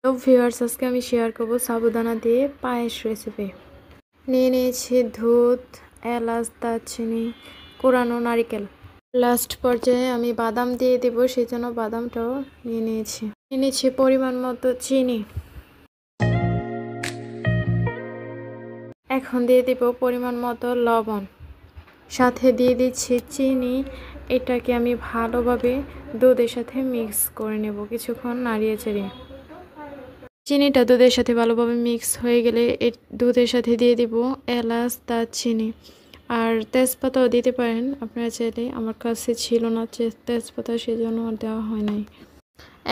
তো ভিউয়ার্স, আজকে আমি শেয়ার করব সাবুদানা দিয়ে পায়েস রেসিপি। নিয়ে নিয়েছি দুধ, এলাচ, দারচিনি, কোরানো নারিকেল। লাস্ট পর্যায়ে আমি বাদাম দিয়ে দেব, সেই জন্য বাদামটাও নিয়ে নিয়েছি পরিমাণ মতো চিনি। এখন দিয়ে দেব পরিমাণ মতো লবণ, সাথে দিয়ে দিচ্ছি চিনি। এটাকে আমি ভালোভাবে দুধের সাথে মিক্স করে নেব, কিছুক্ষণ নাড়িয়ে চাড়িয়ে। চিনিটা দুধের সাথে ভালোভাবে মিক্স হয়ে গেলে দুধের সাথে দিয়ে দিব এলাচ, দারচিনি আর তেজপাতাও দিতে পারেন আপনারা চাইলে। আমার কাছে ছিল না তেজপাতা, সেজন্য আর দেওয়া হয় নাই।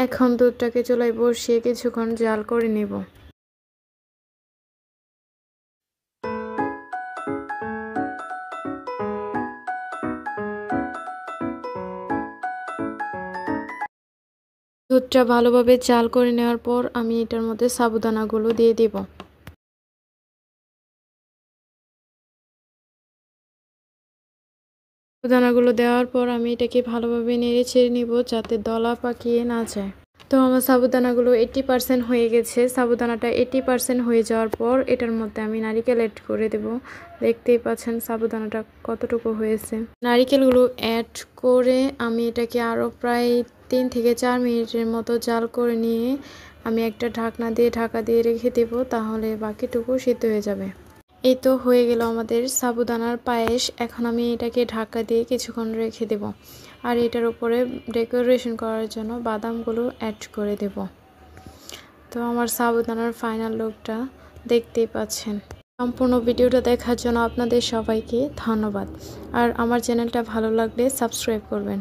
এখন দুধটাকে চুলায় বসিয়ে কিছুক্ষণ জাল করে নেব। দুধটা ভালোভাবে জাল করে নেওয়ার পর আমি এটার মধ্যে সাবুদানাগুলো দিয়ে দিব। সাবুদানাগুলো দেওয়ার পর আমি এটাকে ভালোভাবে নেড়ে ছেড়ে নিব, যাতে দলা পাকিয়ে না যায়। তো আমার সাবুদানাগুলো 80% হয়ে গেছে। সাবুদানাটা 80% হয়ে যাওয়ার পর এটার মধ্যে আমি নারিকেল অ্যাড করে দেব। দেখতেই পাচ্ছেন সাবুদানাটা কতটুকু হয়েছে। নারিকেলগুলো অ্যাড করে আমি এটাকে আরও প্রায় 3 থেকে 4 মিনিটের মতো জাল করে নিয়ে আমি একটা ঢাকা দিয়ে রেখে দেব, তাহলে বাকিটুকু সিদ্ধ হয়ে যাবে। এই তো হয়ে গেল আমাদের সাবুদানার পায়েস। এখন আমি এটাকে ঢাকা দিয়ে কিছুক্ষণ রেখে দেব, আর এটার উপরে ডেকোরেশন করার জন্য বাদামগুলো অ্যাড করে দেব। তো আমার সাবুদানার ফাইনাল লুকটা দেখতেই পাচ্ছেন। সম্পূর্ণ ভিডিওটা দেখার জন্য আপনাদের সবাইকে ধন্যবাদ। আর আমার চ্যানেলটা ভালো লাগলে সাবস্ক্রাইব করবেন।